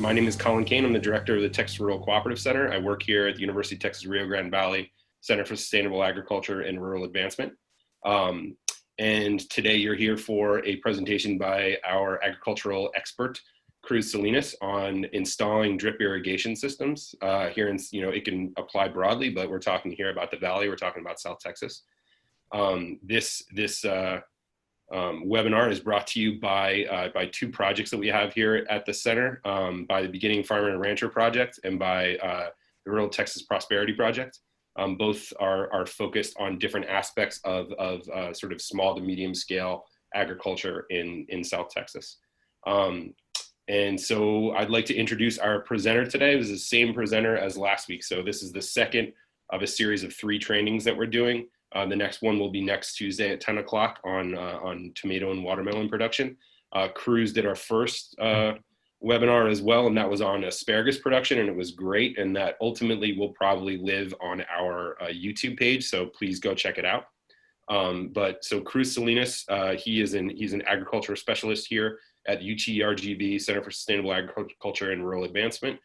My name is Colin Kane. I'm the director of the Texas Rural Cooperative Center. I work here at the University of Texas Rio Grande Valley Center for Sustainable Agriculture and Rural Advancement. And today you're here for a presentation by our agricultural expert, Cruz Salinas, on installing drip irrigation systems. Here in, it can apply broadly, but we're talking here about the Valley. We're talking about South Texas. This webinar is brought to you by two projects that we have here at the center, by the Beginning Farmer and Rancher Project and by the Rural Texas Prosperity Project. Both are focused on different aspects of sort of small to medium scale agriculture in South Texas. And so I'd like to introduce our presenter today. It was the same presenter as last week. So this is the second of a series of 3 trainings that we're doing. The next one will be next Tuesday at 10 o'clock on tomato and watermelon production. Cruz did our first webinar as well, and that was on asparagus production, and it was great, and that ultimately will probably live on our YouTube page, so please go check it out. So Cruz Salinas, he's an agricultural specialist here at UTRGV, Center for Sustainable Agriculture and Rural Advancement.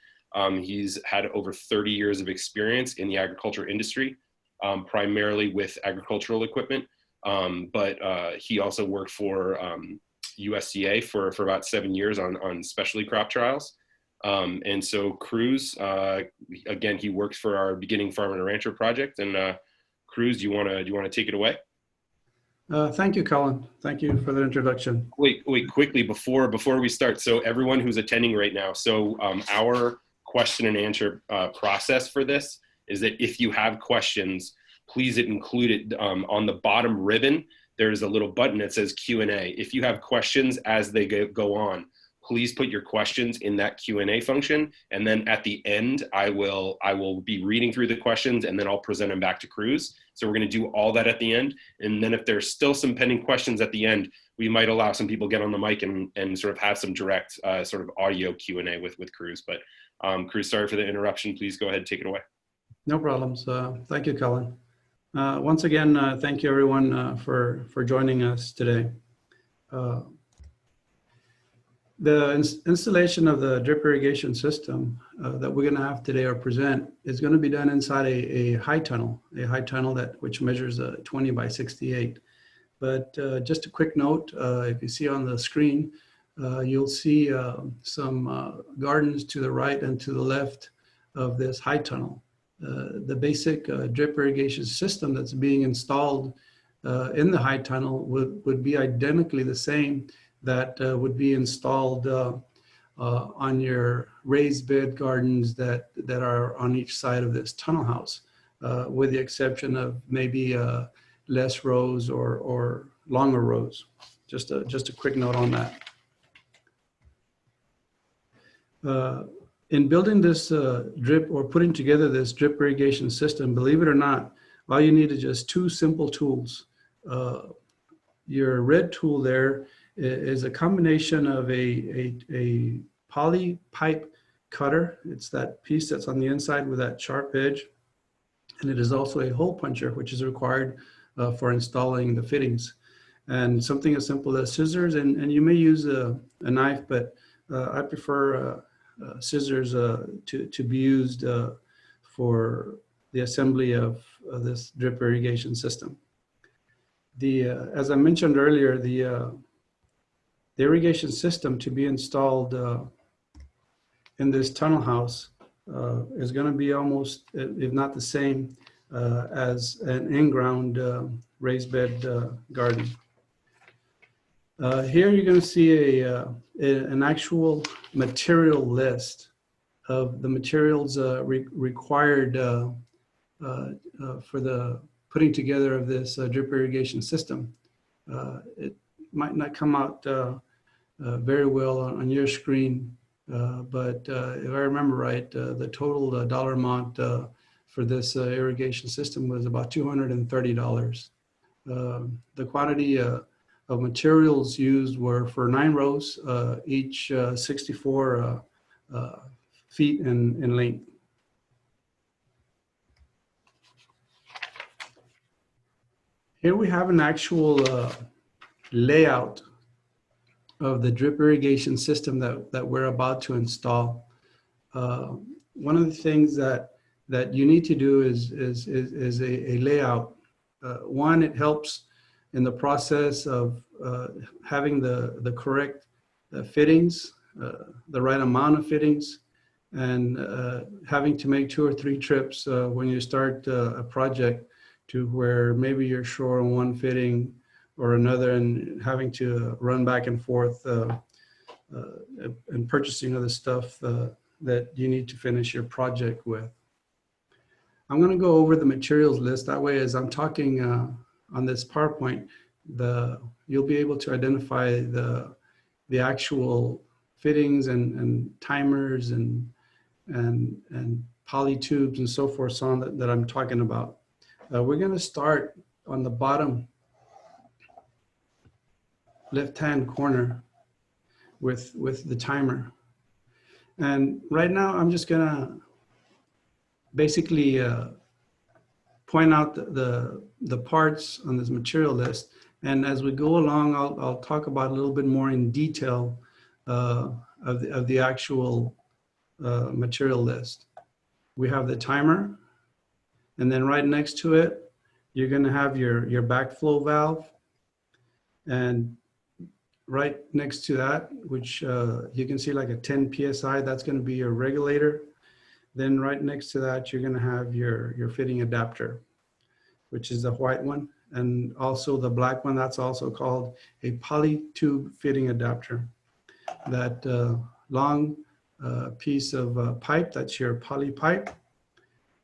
He's had over 30 years of experience in the agriculture industry, primarily with agricultural equipment, but he also worked for USDA for about 7 years on specialty crop trials. And so Cruz, again, he works for our Beginning Farmer and Rancher Project. And Cruz, do you want to take it away? Thank you, Colin. Thank you for the introduction. Wait, quickly before we start. So everyone who's attending right now, so our question and answer process for this is that if you have questions, please include it on the bottom ribbon. There's a little button that says Q&A. If you have questions as they go on, please put your questions in that Q&A function. And then at the end, I will be reading through the questions and then I'll present them back to Cruz. So we're gonna do all that at the end. And then if there's still some pending questions at the end, we might allow some people get on the mic and sort of have some direct sort of audio Q&A with Cruz. But Cruz, sorry for the interruption. Please go ahead, take it away. No problems. Thank you, Colin. Once again, thank you everyone for joining us today. The installation of the drip irrigation system that we're going to have today or present is going to be done inside a high tunnel which measures 20 by 68. But just a quick note, if you see on the screen, you'll see some gardens to the right and to the left of this high tunnel. The basic drip irrigation system that's being installed in the high tunnel would be identically the same that would be installed on your raised bed gardens that are on each side of this tunnel house, with the exception of maybe less rows or longer rows. Just a quick note on that. In building this drip or putting together this drip irrigation system, believe it or not, all you need is just 2 simple tools. Your red tool there is a combination of a poly pipe cutter. It's that piece that's on the inside with that sharp edge. And it is also a hole puncher, which is required for installing the fittings. And something as simple as scissors, and you may use a knife, but I prefer scissors to be used for the assembly of this drip irrigation system. As I mentioned earlier, the irrigation system to be installed in this tunnel house is going to be almost, if not the same, as an in-ground raised bed garden. Here you're going to see an actual material list of the materials required for the putting together of this drip irrigation system. It might not come out very well on your screen, but if I remember right, the total dollar amount for this irrigation system was about $230. The quantity of materials used were for 9 rows, each 64 feet in length. Here we have an actual layout of the drip irrigation system that we're about to install. uh, one of the things that you need to do is a layout. One, it helps in the process of having the correct fittings, the right amount of fittings, and having to make 2 or 3 trips when you start a project to where maybe you're short on one fitting or another, and having to run back and forth and purchasing other stuff that you need to finish your project with. I'm going to go over the materials list. That way, as I'm talking on this PowerPoint, you'll be able to identify the actual fittings and timers and poly tubes and so forth, so on that I'm talking about. We're going to start on the bottom left-hand corner with the timer. And right now, I'm just going to basically point out the parts on this material list. And as we go along, I'll talk about a little bit more in detail of the actual material list. We have the timer, and then right next to it, you're going to have your backflow valve, and right next to that, which you can see like a 10 psi, that's going to be your regulator. Then right next to that, you're going to have your fitting adapter, which is the white one, and also the black one. That's also called a poly tube fitting adapter. That long piece of pipe, that's your poly pipe.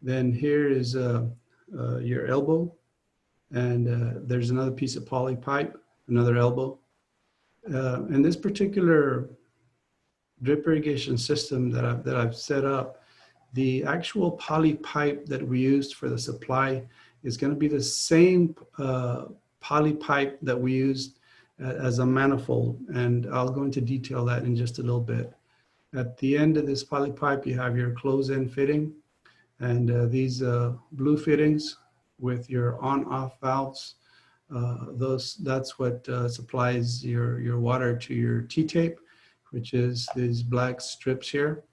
Then here is your elbow, and there's another piece of poly pipe, another elbow. In this particular drip irrigation system that I've set up, the actual poly pipe that we used for the supply is going to be the same poly pipe that we used as a manifold, and I'll go into detail that in just a little bit. At the end of this poly pipe, you have your close-end fitting, and these blue fittings with your on-off valves. That's what supplies your water to your T-tape, which is these black strips here.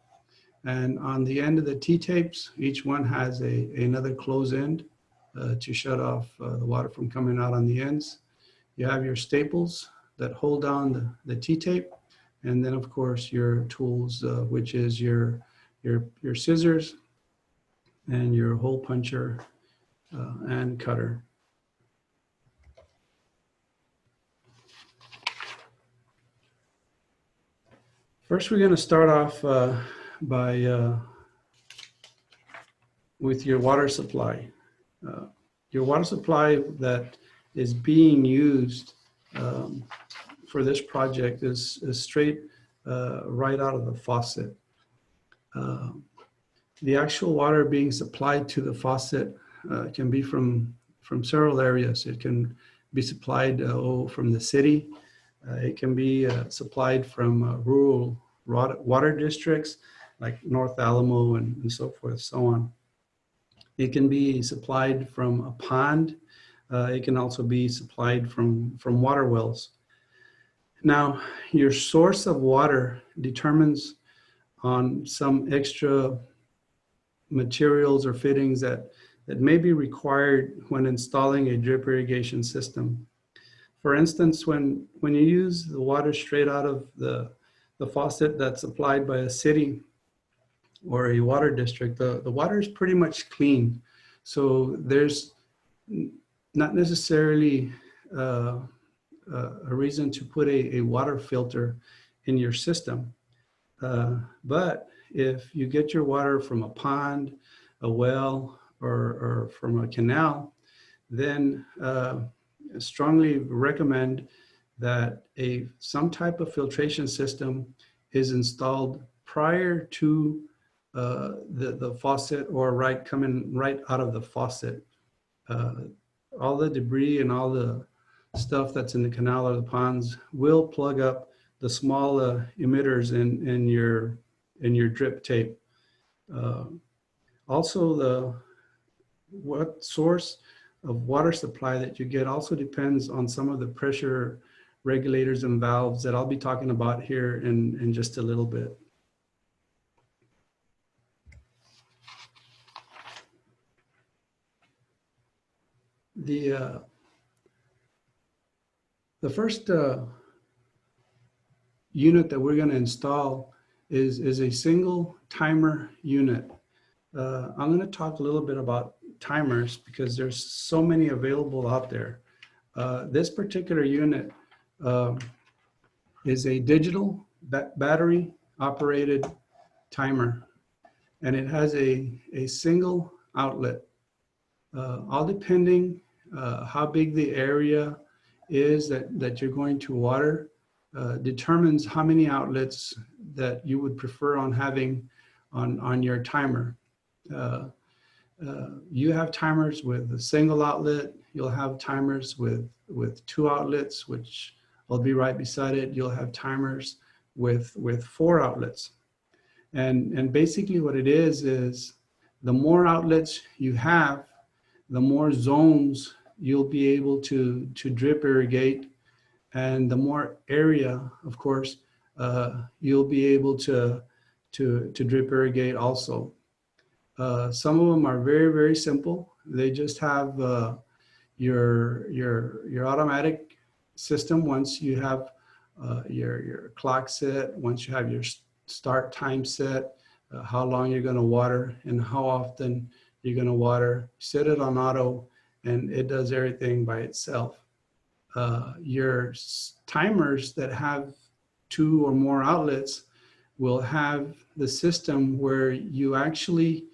And on the end of the T-tapes, each one has another close end to shut off the water from coming out on the ends. You have your staples that hold down the T-tape, and then of course your tools, which is your scissors and your hole puncher and cutter. First, we're going to start off with your water supply. Your water supply that is being used for this project is straight right out of the faucet. The actual water being supplied to the faucet can be from several areas. It can be supplied from the city. It can be supplied from rural water districts like North Alamo and so forth, so on. It can be supplied from a pond. It can also be supplied from water wells. Now, your source of water determines on some extra materials or fittings that may be required when installing a drip irrigation system. For instance, when you use the water straight out of the faucet that's supplied by a city or a water district, the water is pretty much clean. So there's not necessarily a reason to put a water filter in your system. But if you get your water from a pond, a well, or from a canal, then I strongly recommend that some type of filtration system is installed prior to the faucet, or coming right out of the faucet. All the debris and all the stuff that's in the canal or the ponds will plug up the small emitters in your drip tape. Also, what source of water supply that you get also depends on some of the pressure regulators and valves that I'll be talking about here in just a little bit. the first unit that we're going to install is a single timer unit. I'm going to talk a little bit about timers because there's so many available out there. This particular unit is a digital battery operated timer, and it has a single outlet. All depending how big the area is that you're going to water determines how many outlets that you would prefer on having on your timer. You have timers with a single outlet. You'll have timers with two outlets, which will be right beside it. You'll have timers with four outlets. And basically what it is the more outlets you have, the more zones you'll be able to drip irrigate, and the more area, of course, you'll be able to drip irrigate also. Some of them are very, very simple. They just have your automatic system. Once you have your clock set, once you have your start time set, how long you're going to water and how often you're going to water, set it on auto, and it does everything by itself. Your timers that have two or more outlets will have the system where you actually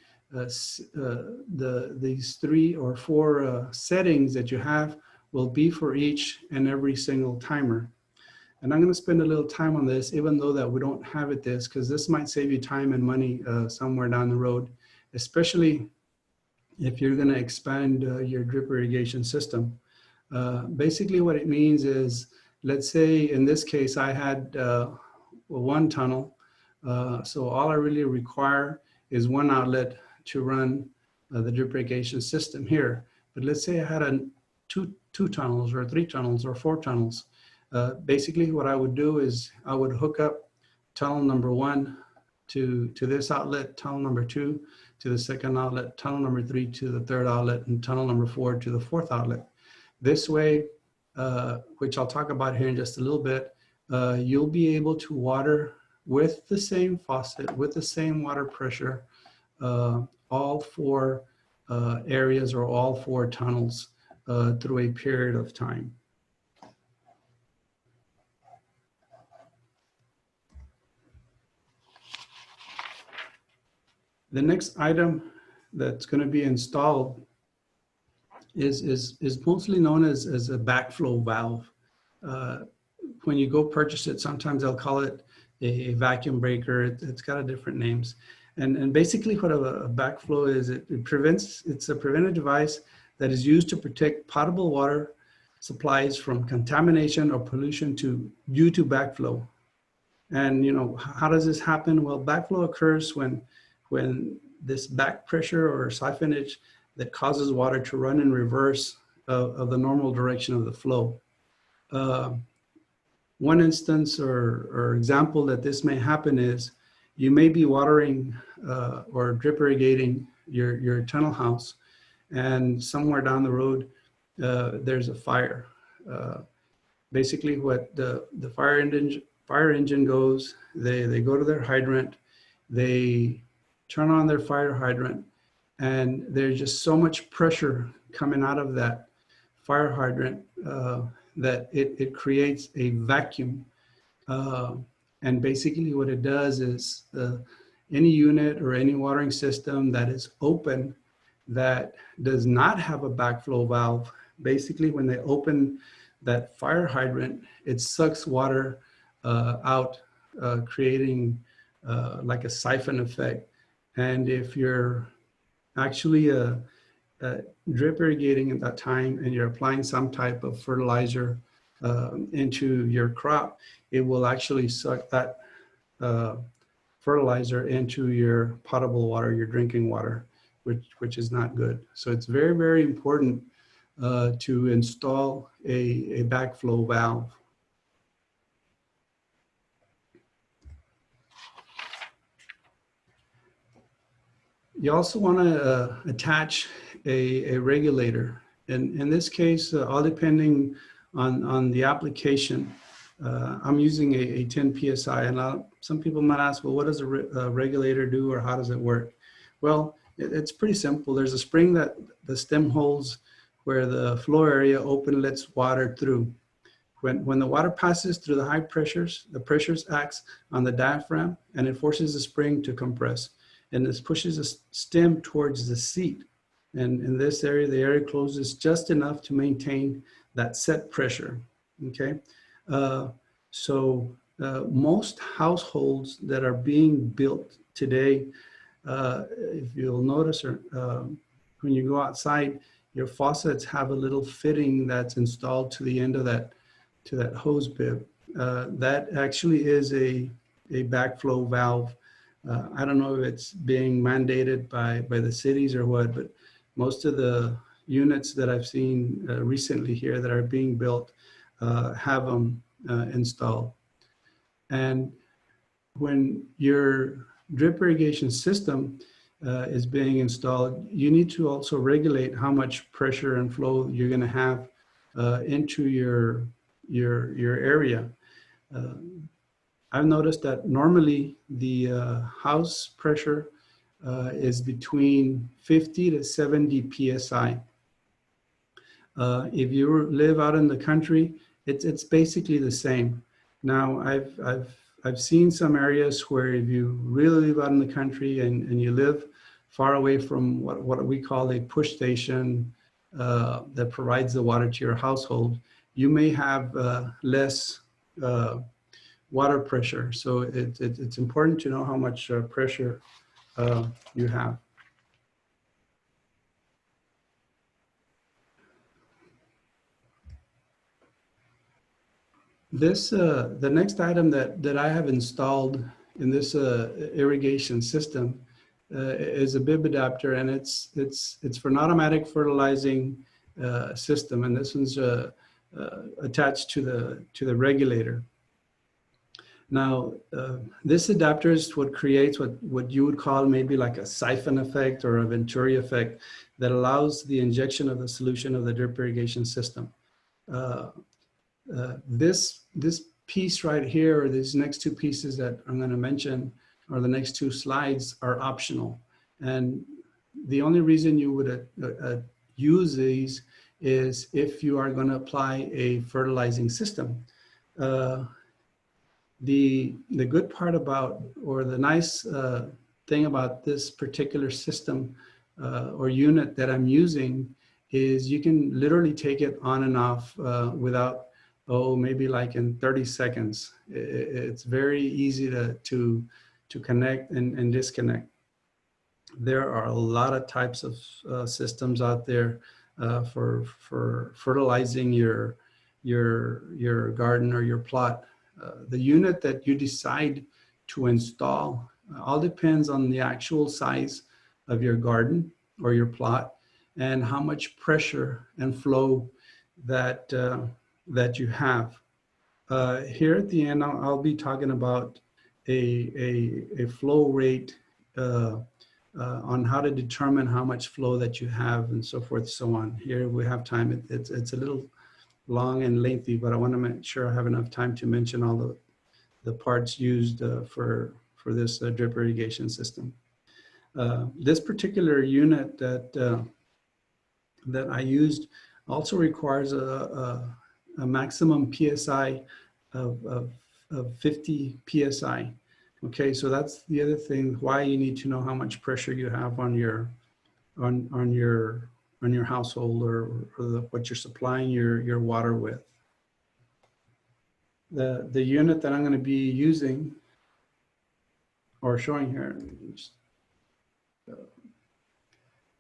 these three or four settings that you have will be for each and every single timer. And I'm going to spend a little time on this, even though that we don't have it this, because this might save you time and money somewhere down the road, especially if you're going to expand your drip irrigation system. Basically what it means is, let's say in this case I had one tunnel, so all I really require is one outlet to run the drip irrigation system here. But let's say I had two tunnels or three tunnels or four tunnels. Basically what I would do is I would hook up tunnel number one to this outlet, tunnel number two to the second outlet, tunnel number three to the third outlet, and tunnel number four to the fourth outlet. This way, which I'll talk about here in just a little bit, you'll be able to water with the same faucet, with the same water pressure, all four areas or all four tunnels through a period of time. The next item that's going to be installed is mostly known as a backflow valve. When you go purchase it, sometimes they'll call it a vacuum breaker. It's got different names. And basically what a backflow is, it's a preventive device that is used to protect potable water supplies from contamination or pollution due to backflow. And you know, how does this happen? Well, backflow occurs when this back pressure or siphonage that causes water to run in reverse of the normal direction of the flow. One instance or example that this may happen is you may be watering or drip irrigating your tunnel house, and somewhere down the road there's a fire. Basically what the fire engine goes, they go to their hydrant, they turn on their fire hydrant, and there's just so much pressure coming out of that fire hydrant that it creates a vacuum. And basically what it does is any unit or any watering system that is open that does not have a backflow valve, basically when they open that fire hydrant, it sucks water out, creating like a siphon effect. And if you're actually drip irrigating at that time and you're applying some type of fertilizer into your crop, it will actually suck that fertilizer into your potable water, your drinking water, which is not good. So it's very, very important to install a backflow valve. You also want to attach a regulator. in this case, all depending on the application, I'm using a 10 PSI, and some people might ask, well, what does a regulator do, or how does it work? Well, it's pretty simple. There's a spring that the stem holds where the flow area open lets water through. When the water passes through the high pressures, the pressures acts on the diaphragm and it forces the spring to compress. And this pushes the stem towards the seat. And in this area, the area closes just enough to maintain that set pressure, okay? Most households that are being built today, if you'll notice, when you go outside, your faucets have a little fitting that's installed to the end of that hose bib. That actually is a backflow valve. I don't know if it's being mandated by the cities or what, but most of the units that I've seen recently here that are being built have them installed. And when your drip irrigation system is being installed, you need to also regulate how much pressure and flow you're going to have into your area. I've noticed that normally the house pressure is between 50 to 70 PSI. If you live out in the country, it's basically the same. Now, I've seen some areas where if you really live out in the country and you live far away from what we call a push station that provides the water to your household, you may have less water pressure. So it's important to know how much pressure you have. The next item that I have installed in this irrigation system is a bib adapter, and it's for an automatic fertilizing system, and this one's attached to the regulator. Now, this adapter is what creates what you would call maybe like a siphon effect or a Venturi effect that allows the injection of the solution of the drip irrigation system. This piece right here, or these next two pieces that I'm going to mention, or the next two slides, are optional. And the only reason you would use these is if you are going to apply a fertilizing system. The good part about, or the nice thing about this particular system or unit that I'm using is you can literally take it on and off without, maybe like in 30 seconds. It's very easy to connect and disconnect. There are a lot of types of systems out there for fertilizing your garden or your plot. The unit that you decide to install all depends on the actual size of your garden or your plot and how much pressure and flow that you have. Here at the end, I'll be talking about a flow rate on how to determine how much flow that you have and so forth, so on. Here we have time. It's a little long and lengthy, but I want to make sure I have enough time to mention all the parts used for this drip irrigation system. This particular unit that I used also requires a maximum PSI of 50 PSI. Okay, so that's the other thing, why you need to know how much pressure you have on your household or what you're supplying your water with. The unit that I'm going to be using or showing here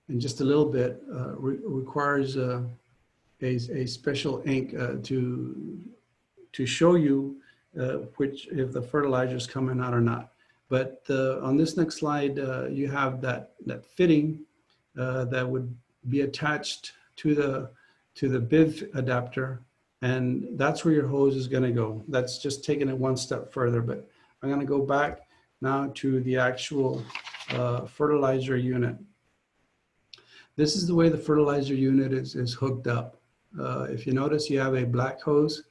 in just a little bit requires a special ink to show you if the fertilizer is coming out or not. But on this next slide, you have that fitting that would be attached to the bib adapter, and that's where your hose is going to go. That's just taking it one step further, but I'm going to go back now to the actual fertilizer unit. This is the way the fertilizer unit is hooked up. If you notice, you have a black hose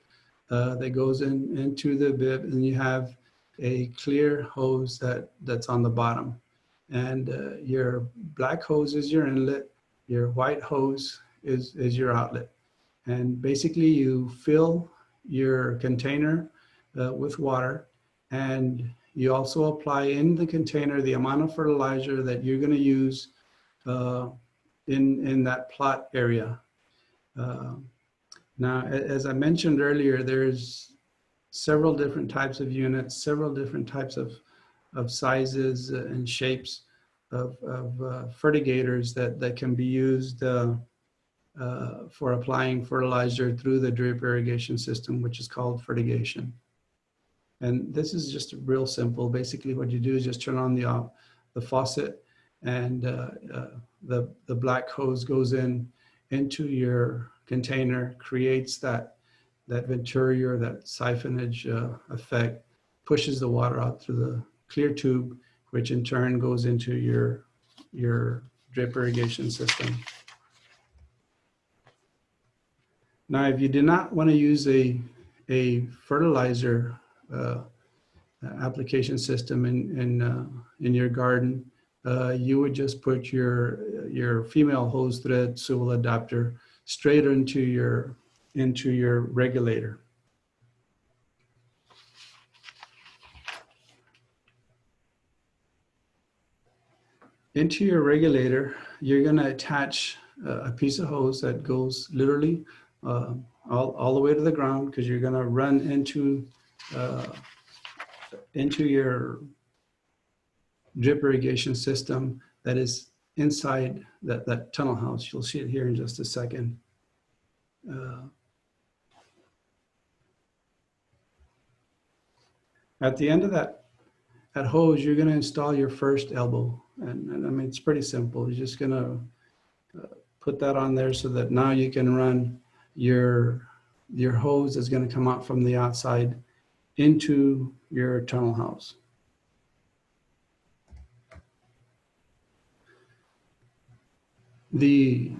that goes into the bib, and you have a clear hose that's on the bottom. And your black hose is your inlet, your white hose is your outlet. And basically you fill your container with water, and you also apply in the container the amount of fertilizer that you're going to use in that plot area. Now, as I mentioned earlier, there's several different types of units, several different types of sizes and shapes of fertigators that can be used for applying fertilizer through the drip irrigation system, which is called fertigation. And this is just real simple. Basically, what you do is just turn on the faucet, and the black hose goes into your container, creates that venturi or that siphonage effect, pushes the water out through the clear tube, which in turn goes into your drip irrigation system. Now, if you do not want to use a fertilizer application system in your garden, you would just put your female hose thread swivel adapter straight into your regulator. Into your regulator, you're going to attach a piece of hose that goes literally all the way to the ground, because you're going to run into your drip irrigation system that is inside that tunnel house. You'll see it here in just a second. At the end of that hose, you're going to install your first elbow. And I mean, it's pretty simple. You're just going to put that on there so that now you can run your hose that's going to come out from the outside into your tunnel house. The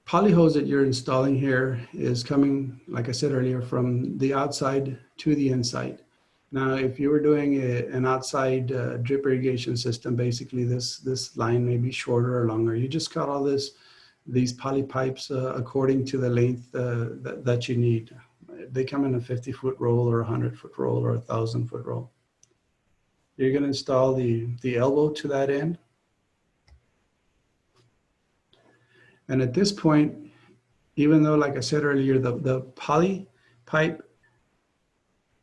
poly hose that you're installing here is coming, like I said earlier, from the outside to the inside. Now, if you were doing an outside drip irrigation system, basically this line may be shorter or longer. You just cut all these poly pipes according to the length that you need. They come in a 50-foot roll or a 100-foot roll or a 1,000-foot roll. You're going to install the elbow to that end. And at this point, even though, like I said earlier, the poly pipe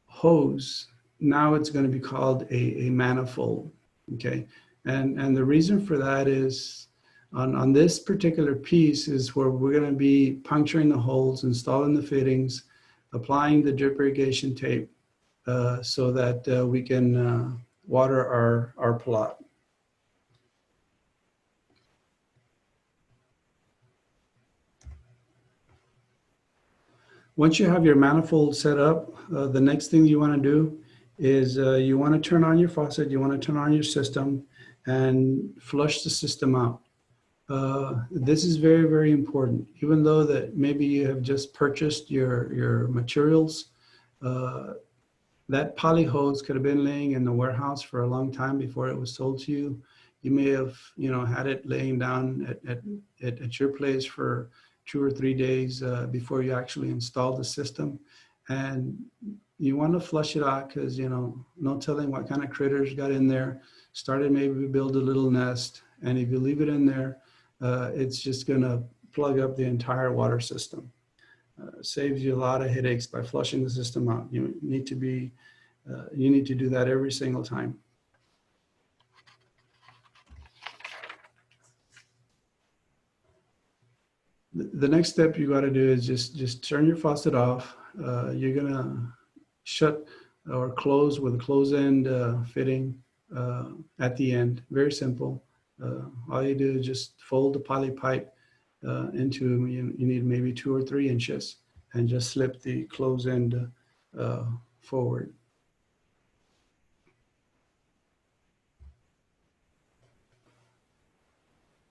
hose, now it's going to be called a manifold, okay? And the reason for that is on this particular piece is where we're going to be puncturing the holes, installing the fittings, applying the drip irrigation tape so that we can water our plot. Once you have your manifold set up, the next thing you want to do is you want to turn on your faucet, you want to turn on your system and flush the system out. This is very, very important. Even though that maybe you have just purchased your materials, that poly hose could have been laying in the warehouse for a long time before it was sold to you. You may have, had it laying down at your place for 2 or 3 days before you actually install the system. And you want to flush it out because, no telling what kind of critters got in there, started maybe build a little nest. And if you leave it in there, it's just going to plug up the entire water system. Saves you a lot of headaches by flushing the system out. You need to do that every single time. The next step you got to do is just turn your faucet off. You're gonna shut or close with a close end fitting at the end. Very simple. All you do is just fold the poly pipe into, you need maybe 2 or 3 inches, and just slip the close end forward.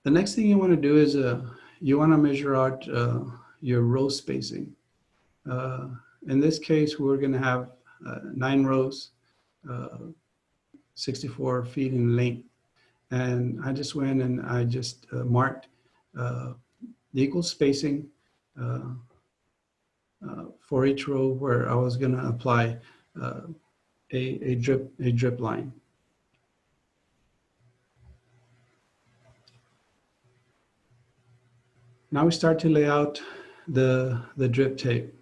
The next thing you want to do is you want to measure out your row spacing. In this case, we're going to have 9 rows, 64 feet in length. And I just went and I just marked the equal spacing for each row where I was going to apply a drip line. Now we start to lay out the drip tape.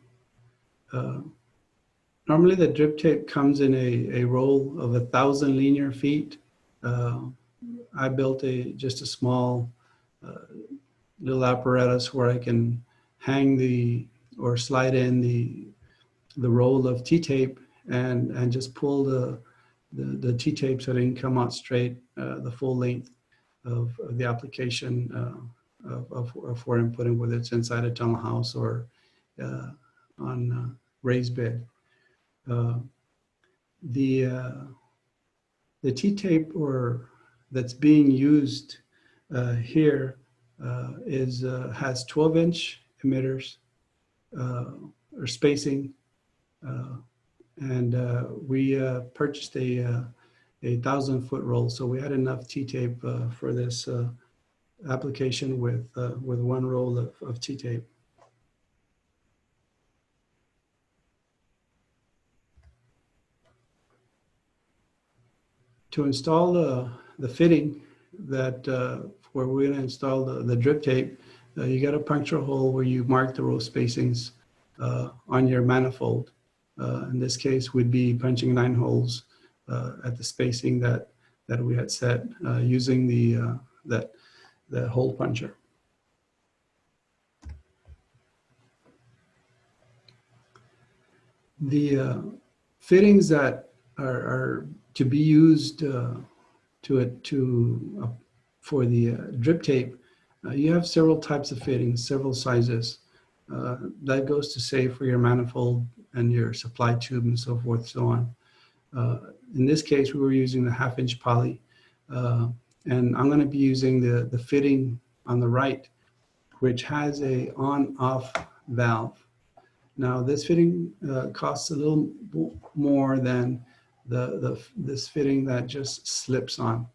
Normally the drip tape comes in a roll of 1,000 linear feet. I built just a small little apparatus where I can hang or slide in the roll of T-tape and just pull the T-tape so it can come out straight, the full length of the application of where I'm putting, whether it's inside a tunnel house or on raised bed. The T-tape that's being used here has 12-inch emitters or spacing, and we purchased a 1,000-foot roll, so we had enough T-tape for this application with 1 roll of T-tape. To install the fitting that where we're going to install the drip tape, you got to puncture a hole where you mark the row spacings on your manifold. In this case, we'd be punching 9 holes at the spacing that we had set using the hole puncher. The fittings that are to be used for the drip tape, you have several types of fittings, several sizes. That goes to say for your manifold and your supply tube and so forth, so on. In this case, we were using the 1/2-inch poly, and I'm going to be using the fitting on the right, which has a on-off valve. Now, this fitting costs a little more than this fitting that just slips on.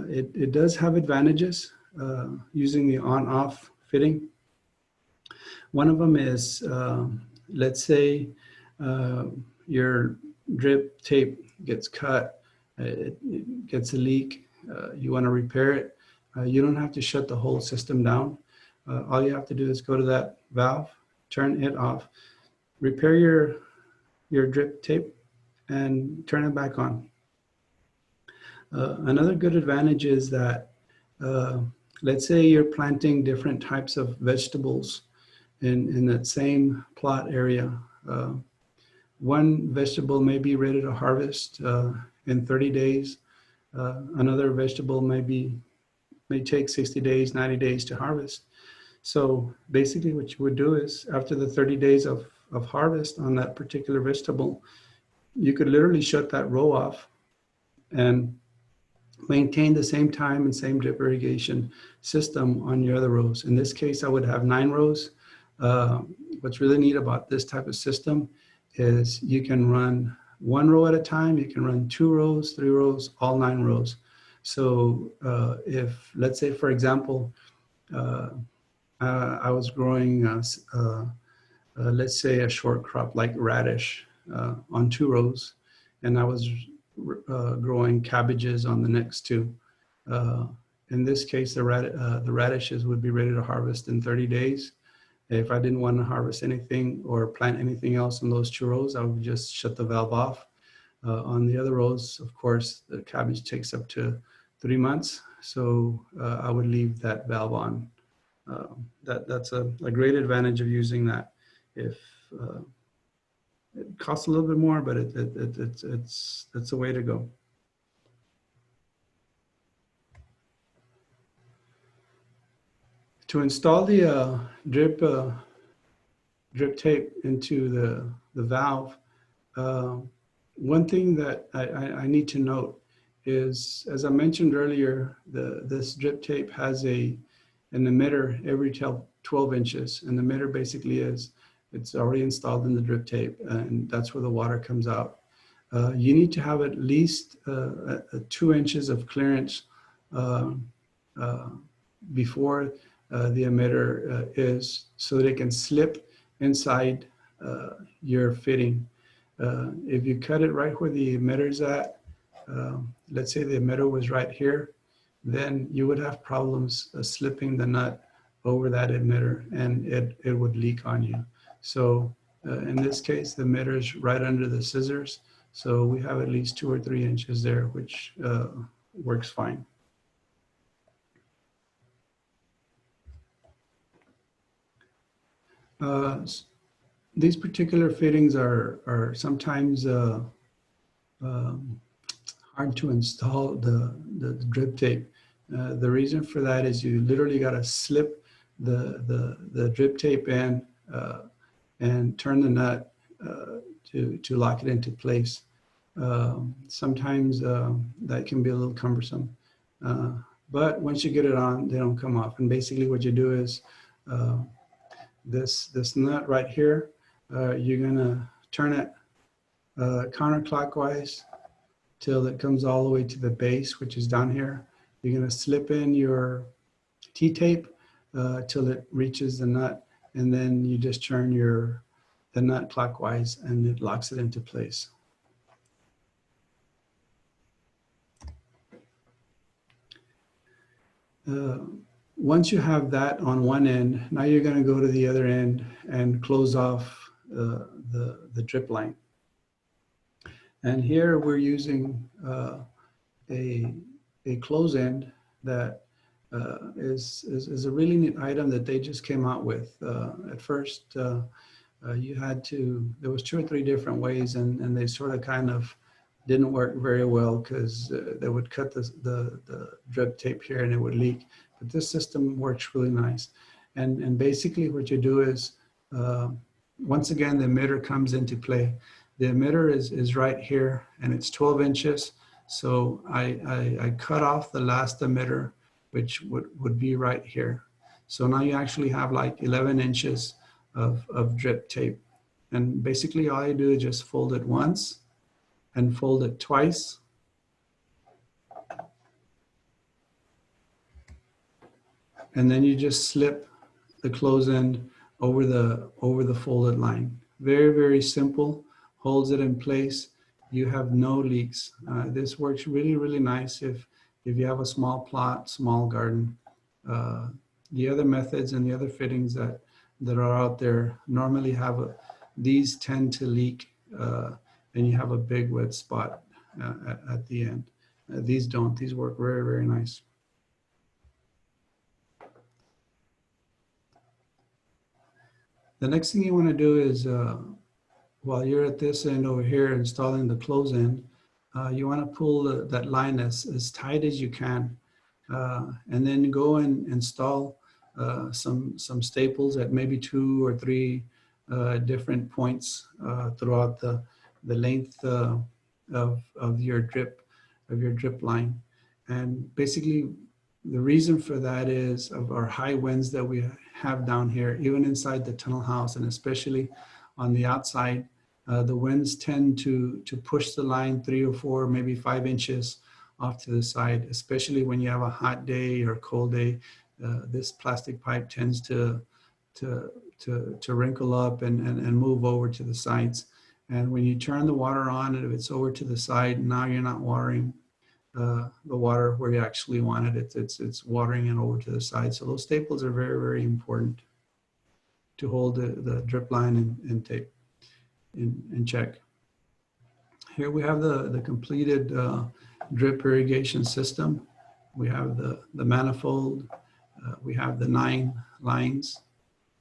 It does have advantages using the on-off fitting. One of them is, let's say your drip tape gets cut, it gets a leak, you want to repair it. You don't have to shut the whole system down. All you have to do is go to that valve, turn it off, repair your drip tape, and turn it back on. Another good advantage is that, let's say you're planting different types of vegetables in that same plot area. One vegetable may be ready to harvest in 30 days. Another vegetable may take 60 days, 90 days to harvest. So basically what you would do is after the 30 days of harvest on that particular vegetable, you could literally shut that row off and maintain the same time and same drip irrigation system on your other rows. In this case, I would have 9 rows. What's really neat about this type of system is you can run 1 row at a time, you can run 2 rows, 3 rows, all 9 rows. So if, let's say, for example, I was growing, let's say, a short crop like radish on 2 rows, and I was growing cabbages on the next 2. In this case, the radishes would be ready to harvest in 30 days. If I didn't want to harvest anything or plant anything else on those 2 rows, I would just shut the valve off. On the other rows, of course, the cabbage takes up to 3 months, so I would leave that valve on. That's a great advantage of using that. If it costs a little bit more, but it's the way to go. To install the drip tape into the valve, one thing that I need to note is, as I mentioned earlier, this drip tape has an emitter every 12 inches. And the emitter basically it's already installed in the drip tape, and that's where the water comes out. You need to have at least 2 inches of clearance before the emitter is, so that it can slip inside your fitting. If you cut it right where the emitter is at, let's say the emitter was right here, then you would have problems slipping the nut over that emitter, and it would leak on you. So in this case, the emitter is right under the scissors. So we have at least 2 or 3 inches there, which works fine. These particular fittings are sometimes hard to install, the drip tape. The reason for that is you literally got to slip the drip tape in and turn the nut to lock it into place. Sometimes that can be a little cumbersome. But once you get it on, they don't come off. And basically what you do is this nut right here, you're gonna turn it counterclockwise till it comes all the way to the base, which is down here. You're gonna slip in your T-tape till it reaches the nut, and then you just turn the nut clockwise and it locks it into place. Once you have that on one end, now you're going to go to the other end and close off the drip line. And here we're using a close end that is a really neat item that they just came out with. At first, you had to, there was 2 or 3 different ways, and they sort of kind of didn't work very well because they would cut the drip tape here and it would leak. But this system works really nice. And basically what you do is, once again, the emitter comes into play. The emitter is right here, and it's 12 inches. So I cut off the last emitter, which would be right here. So now you actually have like 11 inches of drip tape. And basically all you do is just fold it once and fold it twice. And then you just slip the close end over the folded line. Very, very simple, holds it in place. You have no leaks. This works really, really nice if you have a small plot, small garden. The other methods and the other fittings that are out there normally have these tend to leak, and you have a big wet spot at the end. These don't. These work very, very nice. The next thing you want to do is, while you're at this end over here installing the close end, you want to pull that line as tight as you can, and then go and install some staples at maybe 2 or 3 different points throughout the length of your drip line. And basically the reason for that is of our high winds that we have down here, even inside the tunnel house, and especially on the outside. The winds tend to push the line 3 or 4, maybe 5 inches off to the side, especially when you have a hot day or cold day. This plastic pipe tends to wrinkle up and move over to the sides. And when you turn the water on, and if it's over to the side, now you're not watering the water where you actually want it. It's watering it over to the side. So those staples are very, very important to hold the drip line and tape in check. Here we have the completed drip irrigation system. We have the manifold. We have the 9 lines.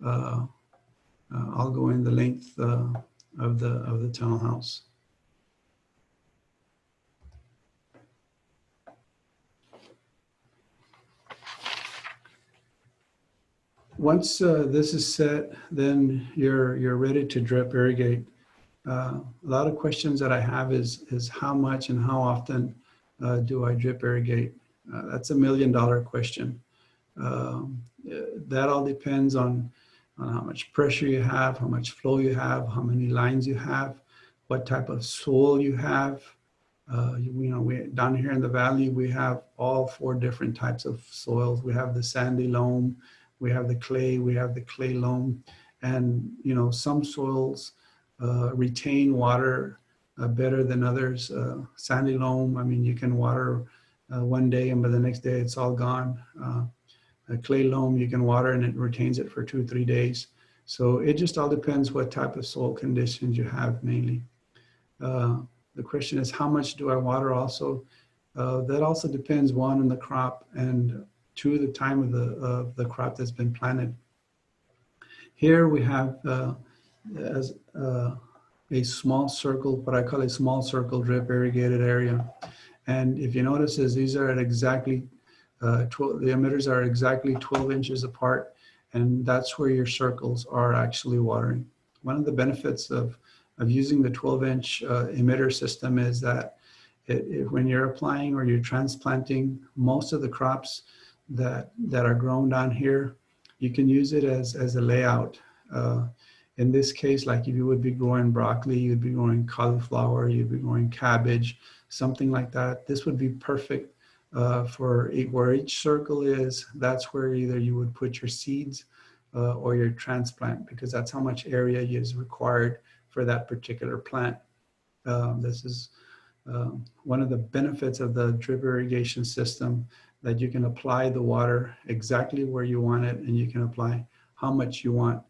All going the length of the tunnel house. Once this is set, then you're ready to drip irrigate. A lot of questions that I have is how much and how often do I drip irrigate? That's $1 million question. That all depends on how much pressure you have, how much flow you have, how many lines you have, what type of soil you have. We down here in the valley, we have all 4 different types of soils. We have the sandy loam, we have the clay loam, and some soils retain water better than others. Sandy loam, I mean, you can water one day and by the next day it's all gone. Clay loam, you can water and it retains it for 2-3 days. So it just all depends what type of soil conditions you have mainly. The question is, how much do I water also? That also depends, 1, on the crop, and 2, the time of the crop that's been planted. Here we have as a small circle, what I call a small circle drip irrigated area. And if you notice, these are at exactly the emitters are exactly 12 inches apart, and that's where your circles are actually watering. One of the benefits of using the 12-inch emitter system is that when you're applying or you're transplanting most of the crops that are grown down here, you can use it as a layout. In this case, like if you would be growing broccoli, you'd be growing cauliflower, you'd be growing cabbage, something like that. This would be perfect for where each circle is. That's where either you would put your seeds or your transplant, because that's how much area is required for that particular plant. This is one of the benefits of the drip irrigation system, that you can apply the water exactly where you want it, and you can apply how much you want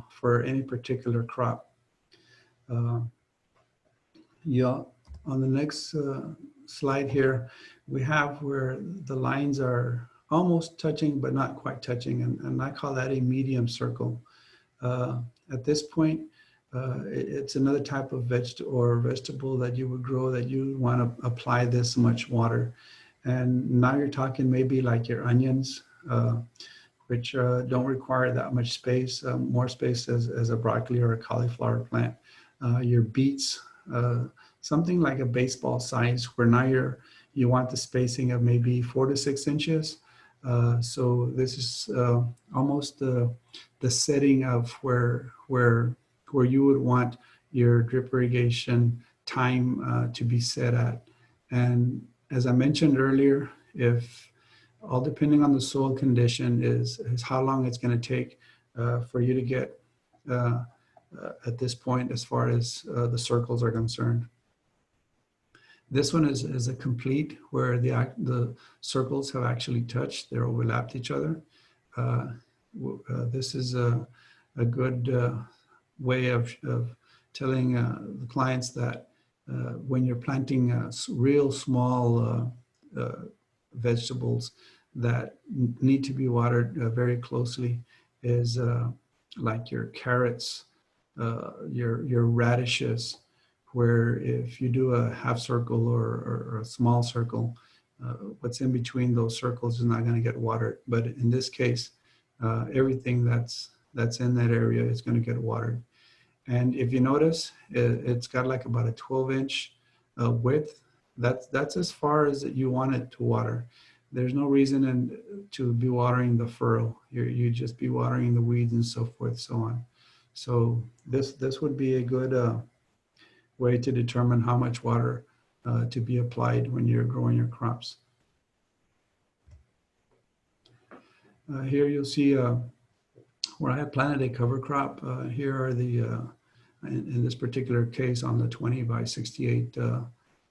for any particular crop. On the next slide here, we have where the lines are almost touching but not quite touching, and I call that a medium circle. At this point, it's another type of vegetable that you would grow that you want to apply this much water. And now you're talking maybe like your onions, which don't require that much space, more space as a broccoli or a cauliflower plant. Your beets, something like a baseball size, where now you want the spacing of maybe 4 to 6 inches. So this is almost the setting of where you would want your drip irrigation time to be set at. And as I mentioned earlier, if all depending on the soil condition is how long it's going to take for you to get at this point as far as the circles are concerned. This one is a complete, where the circles have actually touched, they're overlapped each other. This is a good way of telling the clients that when you're planting real small vegetables that need to be watered very closely, is like your carrots, your radishes, where if you do a half circle or a small circle, what's in between those circles is not going to get watered. But in this case, everything that's in that area is going to get watered. And if you notice, it's got like about a 12-inch width. That's as far as you want it to water. There's no reason to be watering the furrow. You just be watering the weeds and so forth, so on. So this would be a good way to determine how much water to be applied when you're growing your crops. Here you'll see where I have planted a cover crop. Here are the, in this particular case, on the 20 by 68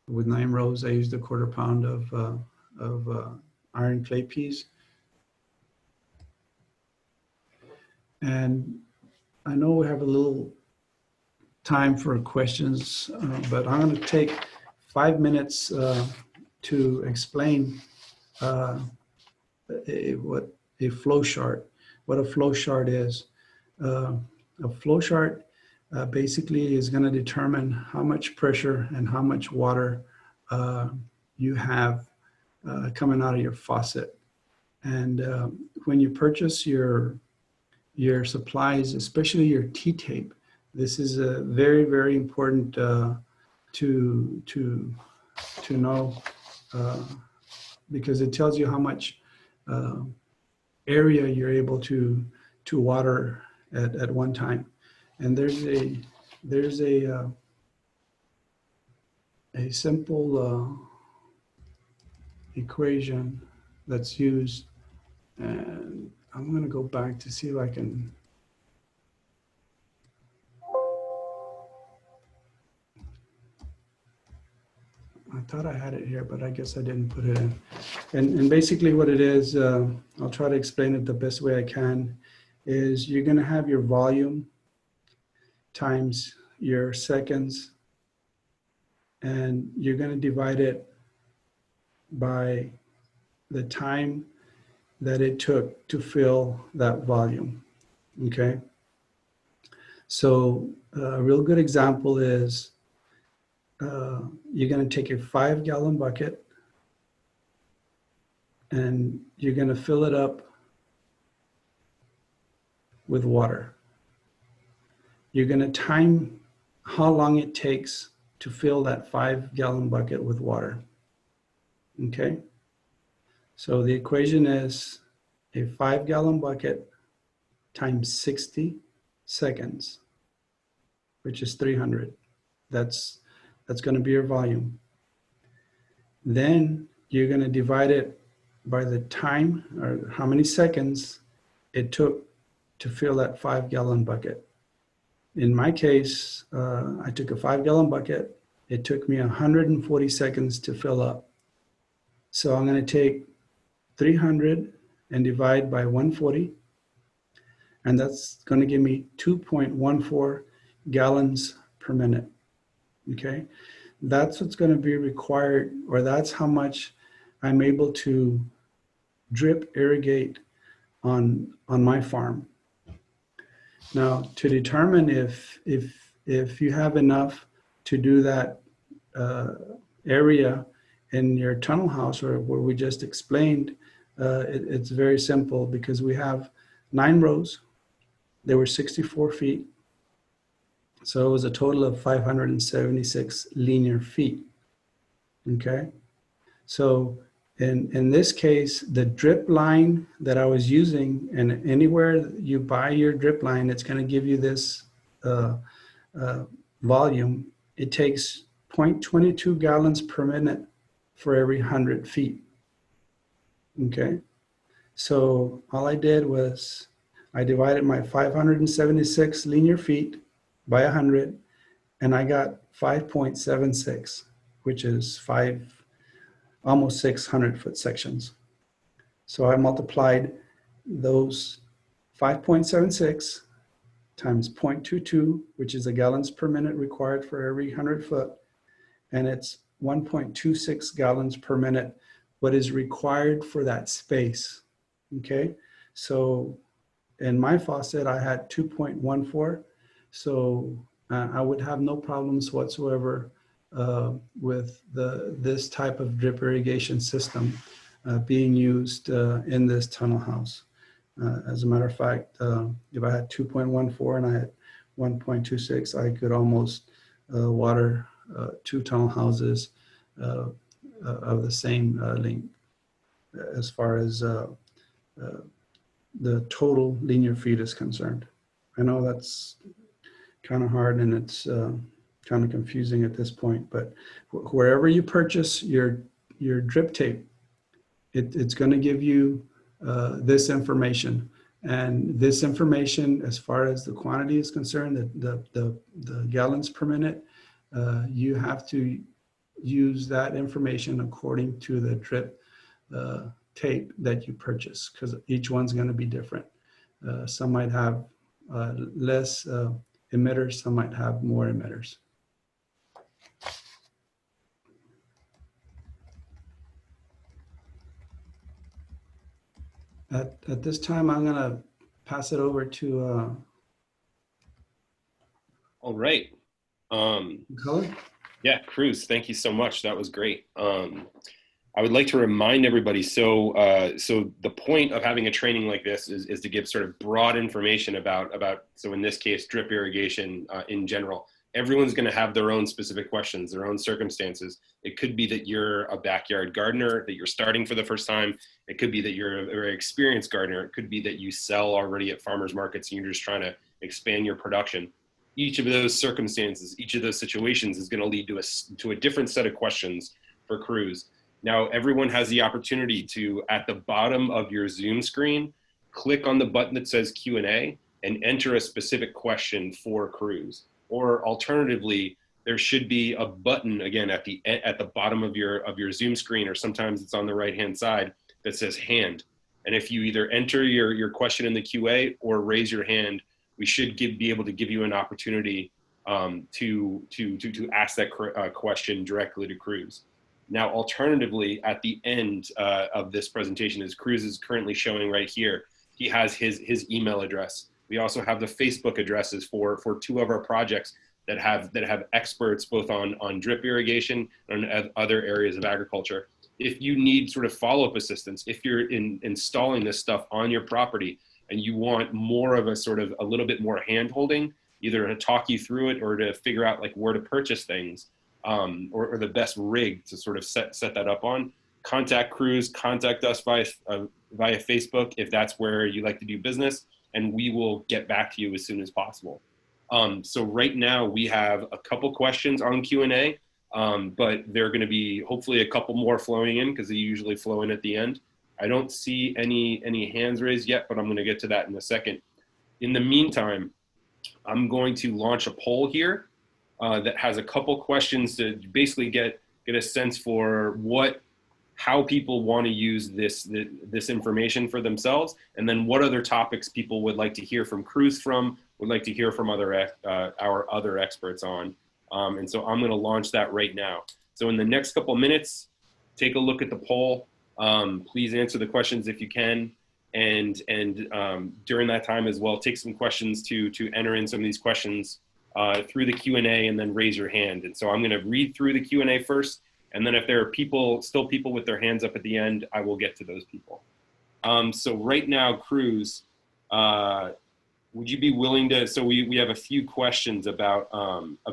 with 9 rows, I used a 1/4 pound of iron clay peas. And I know we have a little time for questions, but I'm going to take 5 minutes to explain what a flow chart is. A flow chart basically is going to determine how much pressure and how much water you have coming out of your faucet. And when you purchase your supplies, especially your T-tape, this is a very, very important to know because it tells you how much area you're able to water at one time. And there's a simple equation that's used, and I'm going to go back to see if I can. I thought I had it here, but I guess I didn't put it in. And basically what it is, I'll try to explain it the best way I can, is you're going to have your volume times your seconds, and you're going to divide it by the time that it took to fill that volume, okay? So a real good example is you're going to take a 5-gallon bucket and you're going to fill it up with water. You're going to time how long it takes to fill that 5-gallon bucket with water, okay? So the equation is a 5-gallon bucket times 60 seconds, which is 300. That's going to be your volume. Then you're going to divide it by the time, or how many seconds it took to fill that 5-gallon bucket. In my case, I took a 5-gallon bucket. It took me 140 seconds to fill up. So I'm going to take 300 and divide by 140, and that's going to give me 2.14 gallons per minute. Okay, that's what's going to be required, or that's how much I'm able to drip irrigate on my farm. Now, to determine if you have enough to do that area in your tunnel house, or where we just explained, it's very simple, because we have 9 rows. They were 64 feet. So it was a total of 576 linear feet, okay? So in this case, the drip line that I was using, and anywhere you buy your drip line, it's gonna give you this volume. It takes 0.22 gallons per minute for every 100 feet, okay? So all I did was I divided my 576 linear feet by 100, and I got 5.76, which is almost 600 foot sections. So I multiplied those 5.76 times 0.22, which is the gallons per minute required for every 100 foot, and it's 1.26 gallons per minute, what is required for that space, okay? So in my faucet, I had 2.14, so I would have no problems whatsoever with this type of drip irrigation system being used in this tunnel house. As a matter of fact, if I had 2.14 and I had 1.26, I could almost water 2 tunnel houses of the same length, as far as the total linear feet is concerned. I know that's kind of hard, and it's kind of confusing at this point, but wherever you purchase your drip tape, it's going to give you this information. And this information, as far as the quantity is concerned, the gallons per minute, you have to use that information according to the drip tape that you purchase, because each one's going to be different. Some might have less emitters, some might have more emitters. At this time, I'm going to pass it over to All right. Color. Yeah, Cruz, thank you so much. That was great. I would like to remind everybody, so the point of having a training like this is to give sort of broad information about, so in this case, drip irrigation in general. everyone's going to have their own specific questions, their own circumstances. It could be that you're a backyard gardener, that you're starting for the first time. It could be that you're a very experienced gardener. It could be that you sell already at farmers markets and you're just trying to expand your production. Each of those circumstances, each of those situations is going to lead to a different set of questions for crews. Now, everyone has the opportunity to, at the bottom of your Zoom screen, click on the button that says Q&A and enter a specific question for crews. Or alternatively, there should be a button, again, at the bottom of your Zoom screen, or sometimes it's on the right-hand side, that says hand. And if you either enter your question in the QA or raise your hand, we should be able to give you an opportunity to ask that question directly to crews. Now, alternatively, at the end of this presentation, as Cruz is currently showing right here, he has his email address. We also have the Facebook addresses for two of our projects that have experts both on drip irrigation and on other areas of agriculture. If you need sort of follow-up assistance, if you're installing this stuff on your property and you want more of a little bit more hand-holding, either to talk you through it or to figure out like where to purchase things, or the best rig to sort of set that up on, contact Cruz, contact us via Facebook if that's where you like to do business, and we will get back to you as soon as possible. So right now we have a couple questions on Q&A, but there are going to be hopefully a couple more flowing in because they usually flow in at the end. I don't see any hands raised yet, but I'm going to get to that in a second. In the meantime, I'm going to launch a poll here that has a couple questions to basically get a sense for how people want to use this information for themselves, and then what other topics people would like to hear from Cruz would like to hear from our other experts on. And so I'm going to launch that right now. So in the next couple minutes, take a look at the poll. Please answer the questions if you can. And during that time as well, take some questions to enter in some of these questions through the Q&A, and then raise your hand. And so I'm going to read through the Q&A first, and then if there are still people with their hands up at the end, I will get to those people. So right now, Cruz, would you be willing to? So we have a few questions about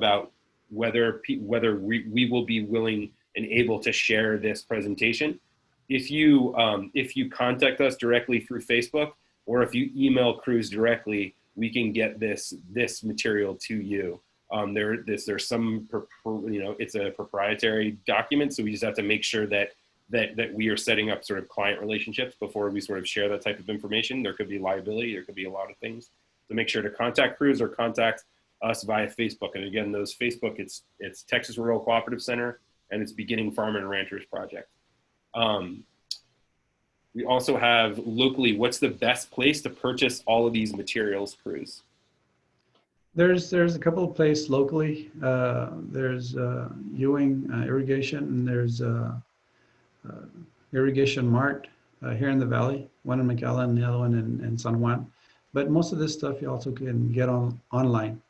whether we will be willing and able to share this presentation. If you contact us directly through Facebook, or if you email Cruz directly, we can get this material to you. There's some, it's a proprietary document, so we just have to make sure that we are setting up sort of client relationships before we sort of share that type of information. There could be liability, there could be a lot of things. So make sure to contact Cruz or contact us via Facebook. And again, those Facebook, it's Texas Rural Cooperative Center, and it's Beginning Farmer and Ranchers Project. We also have locally, what's the best place to purchase all of these materials, Cruz? There's a couple of places locally. There's Ewing Irrigation, and there's Irrigation Mart here in the Valley, one in McAllen and the other one in San Juan. But most of this stuff you also can get online.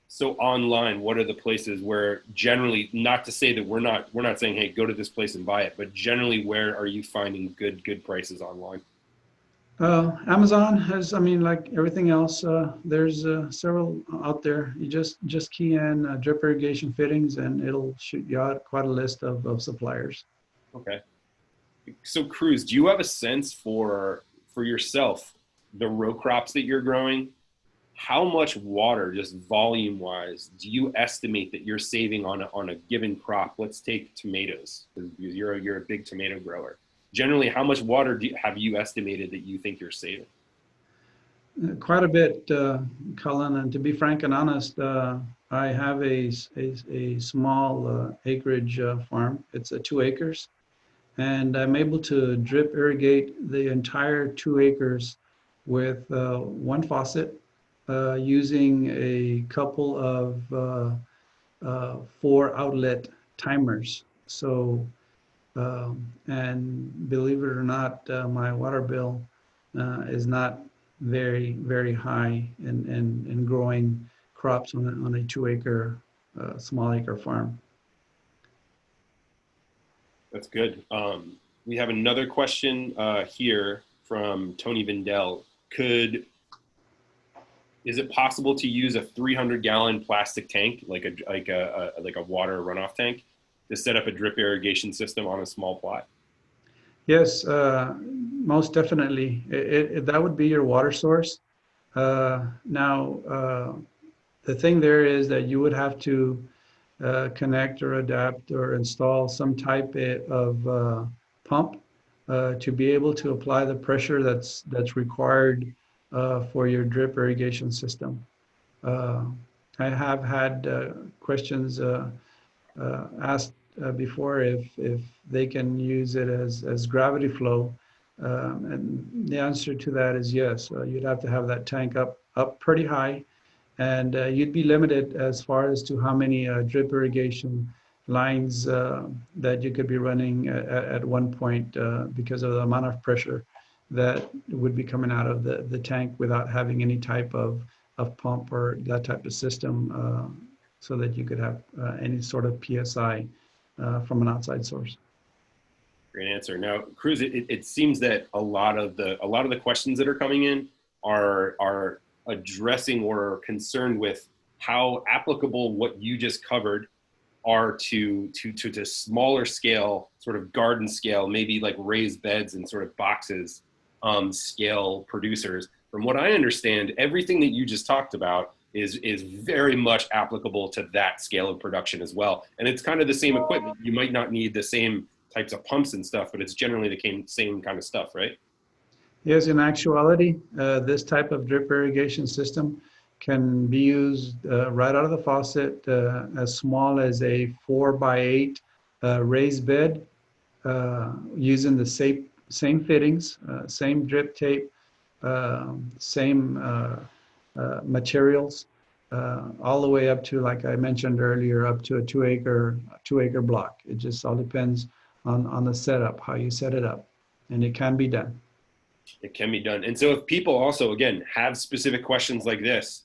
So online, what are the places where generally, not to say that we're not saying, hey, go to this place and buy it, but generally where are you finding good prices online? Amazon has, like everything else, there's several out there. You just key in drip irrigation fittings and it'll shoot you out quite a list of suppliers. Okay. So Cruz, do you have a sense for yourself, the row crops that you're growing? How much water, just volume wise, do you estimate that you're saving on a given crop? Let's take tomatoes, because you're a big tomato grower. Generally, how much water have you estimated that you think you're saving? Quite a bit, Cullen. And to be frank and honest, I have a small acreage farm. It's 2 acres. And I'm able to drip irrigate the entire 2 acres with one faucet using a couple of 4 outlet timers. So, and believe it or not, my water bill is not very, very high in growing crops on a 2 acre, small acre farm. That's good. We have another question here from Tony Vindell. Could Is it possible to use a 300-gallon plastic tank, like a water runoff tank, to set up a drip irrigation system on a small plot? Yes, most definitely. That would be your water source. Now, the thing there is that you would have to connect or adapt or install some type of pump to be able to apply the pressure that's required for your drip irrigation system. Uh, I have had questions asked before if they can use it as gravity flow, and the answer to that is yes. You'd have to have that tank up pretty high, and you'd be limited as far as to how many drip irrigation lines that you could be running at one point because of the amount of pressure that would be coming out of the tank without having any type of pump or that type of system so that you could have any sort of PSI from an outside source. Great answer. Now, Cruz, it seems that a lot of the questions that are coming in are addressing or are concerned with how applicable what you just covered are to smaller scale, sort of garden scale, maybe like raised beds and sort of boxes scale producers. From what I understand, everything that you just talked about is very much applicable to that scale of production as well. And it's kind of the same equipment. You might not need the same types of pumps and stuff, but it's generally the same kind of stuff, right? Yes, in actuality, this type of drip irrigation system can be used right out of the faucet, as small as a 4x8 raised bed, using the same fittings, same drip tape, same materials, all the way up to, like I mentioned earlier, up to a 2-acre block. It just all depends on the setup, how you set it up, and it can be done. It can be done. And so if people also, again, have specific questions like this,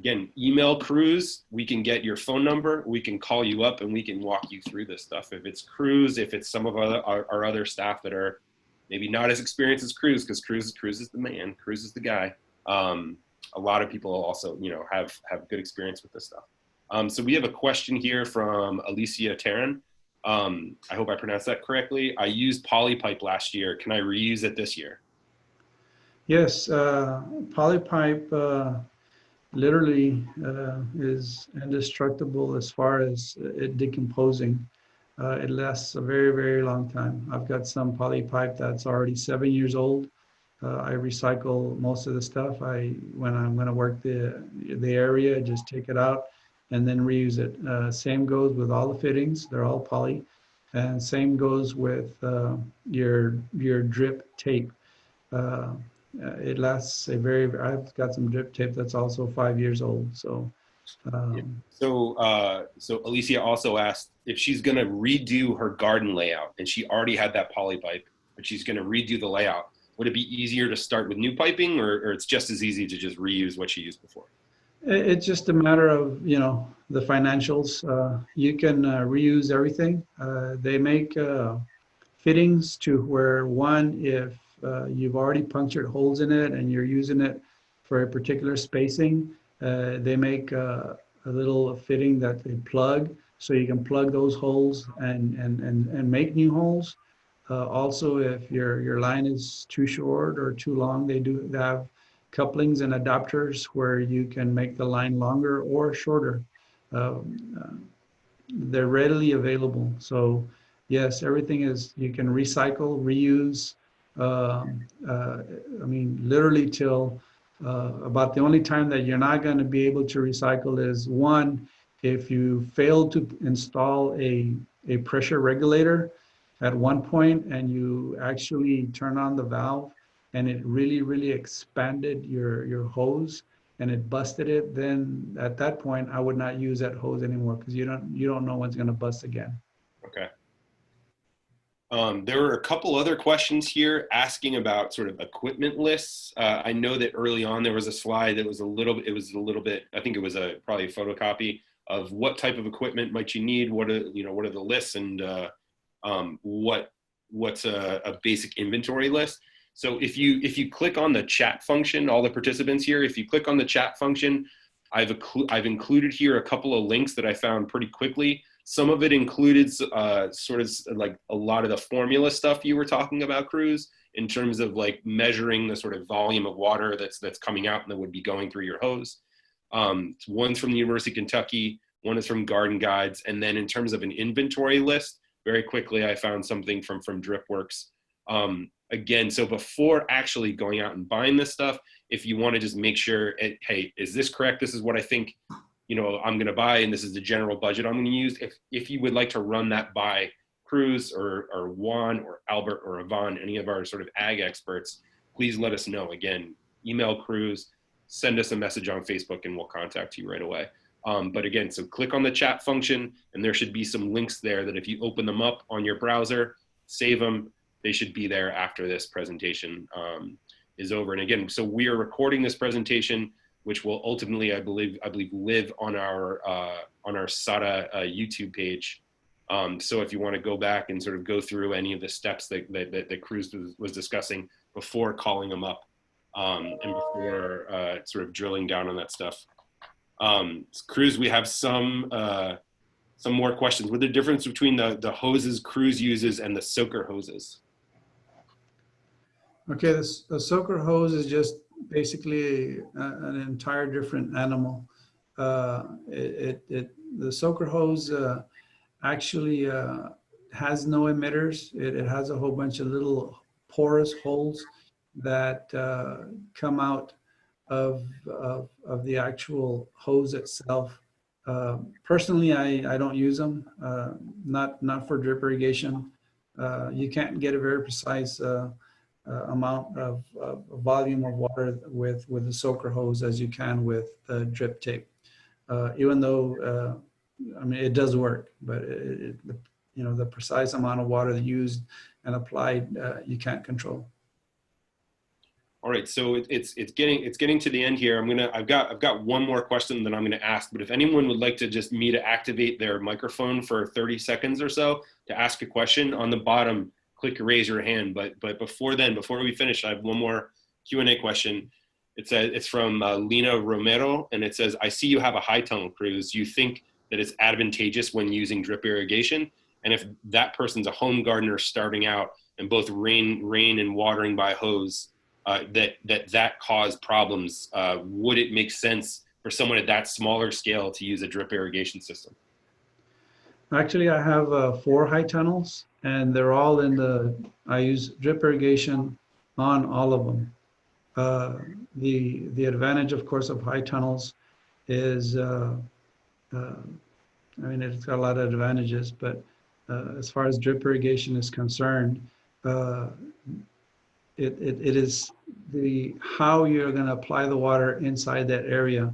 again, email Cruz. We can get your phone number. We can call you up and we can walk you through this stuff. If it's Cruz, if it's some of our other staff that are maybe not as experienced as Cruz, because Cruz is the man, Cruz is the guy. A lot of people also, have good experience with this stuff. So we have a question here from Alicia Taryn. I hope I pronounced that correctly. I used polypipe last year. Can I reuse it this year? Yes, polypipe literally is indestructible as far as it decomposing. It lasts a very, very long time. I've got some polypipe that's already 7 years old. I recycle most of the stuff. When I'm going to work the area, just take it out and then reuse it. Same goes with all the fittings. They're all poly. And same goes with your drip tape. It lasts I've got some drip tape that's also 5 years old. So, Yeah. So Alicia also asked if she's going to redo her garden layout, and she already had that poly pipe, but she's going to redo the layout. Would it be easier to start with new piping, or it's just as easy to just reuse what she used before? it's just a matter of, the financials. You can reuse everything. They make fittings to where if you've already punctured holes in it and you're using it for a particular spacing, they make a little fitting that they plug, so you can plug those holes and make new holes. Also, if your line is too short or too long, they have couplings and adapters where you can make the line longer or shorter. They're readily available. So yes, everything you can recycle, reuse. Literally till about the only time that you're not going to be able to recycle is one, if you fail to install a pressure regulator at one point and you actually turn on the valve and it really, really expanded your hose and it busted it, then at that point I would not use that hose anymore, because you don't know when it's going to bust again. Okay. There were a couple other questions here asking about sort of equipment lists. I know that early on there was a slide that was a little bit, I think it was probably a photocopy of what type of equipment might you need, what are the lists, and what's a basic inventory list. So if you click on the chat function, all the participants here, if you click on the chat function, I've included here a couple of links that I found pretty quickly. Some of it included sort of like a lot of the formula stuff you were talking about, Cruz, in terms of like measuring the sort of volume of water that's coming out and that would be going through your hose. One's from the University of Kentucky, one is from Garden Guides, and then in terms of an inventory list, very quickly I found something from DripWorks. Again, so before actually going out and buying this stuff, if you want to just make sure, hey, is this correct? This is what I think, I'm going to buy, and this is the general budget I'm going to use. If you would like to run that by Cruz or Juan or Albert or Yvonne, any of our sort of ag experts, please let us know. Again, email Cruz, send us a message on Facebook, and we'll contact you right away. But again, so click on the chat function, and there should be some links there that if you open them up on your browser, save them, they should be there after this presentation is over. And again, so we are recording this presentation, which will ultimately, I believe, live on our SARA YouTube page. So if you want to go back and sort of go through any of the steps that Cruz was discussing before calling them up and before sort of drilling down on that stuff. Cruz, we have some more questions. What the difference between the hoses Cruz uses and the soaker hoses? Okay, the soaker hose is just basically an entire different animal. The soaker hose actually has no emitters. It has a whole bunch of little porous holes that come out of the actual hose itself. Personally, I don't use them, not for drip irrigation. You can't get a very precise amount of volume of water with the soaker hose as you can with the drip tape. Even though, I mean, it does work, but the precise amount of water used and applied, you can't control. All right, so it's getting to the end here. I've got one more question that I'm gonna ask, but if anyone would like to just me to activate their microphone for 30 seconds or so to ask a question, on the bottom, click raise your hand. But before we finish, I have one more Q&A question. It's from Lena Romero, and it says, I see you have a high tunnel, Cruz. Do you think that it's advantageous when using drip irrigation? And if that person's a home gardener starting out and both rain and watering by hose, that cause problems, would it make sense for someone at that smaller scale to use a drip irrigation system? Actually, I have 4 high tunnels, and they're all I use drip irrigation on all of them. The advantage, of course, of high tunnels is, I mean, it's got a lot of advantages, but as far as drip irrigation is concerned, it is how you're going to apply the water inside that area.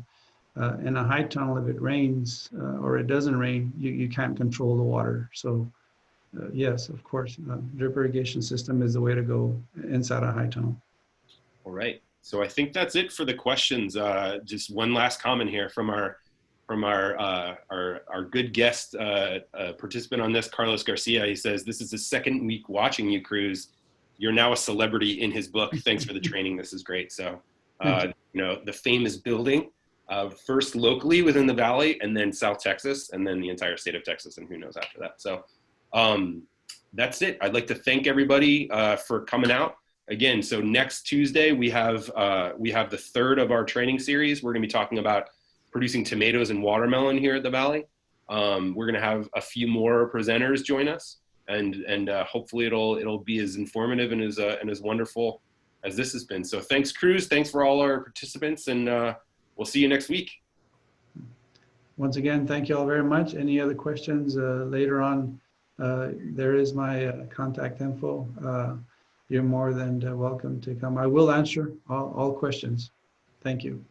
In a high tunnel, if it rains or it doesn't rain, you can't control the water. So yes, of course, drip irrigation system is the way to go inside a high tunnel. All right, so I think that's it for the questions. Just one last comment here from our good guest participant on this, Carlos Garcia. He says, this is the second week watching you, Cruz. You're now a celebrity in his book. Thanks for the training. This is great. So, the fame is building, first locally within the Valley, and then South Texas, and then the entire state of Texas, and who knows after that. So that's it. I'd like to thank everybody for coming out. Again, so next Tuesday, we have the third of our training series. We're gonna be talking about producing tomatoes and watermelon here at the Valley. We're gonna have a few more presenters join us. And hopefully it'll be as informative and as wonderful as this has been. So thanks, Cruz. Thanks for all our participants, and we'll see you next week. Once again, thank you all very much. Any other questions later on? There is my contact info. You're more than welcome to come. I will answer all questions. Thank you.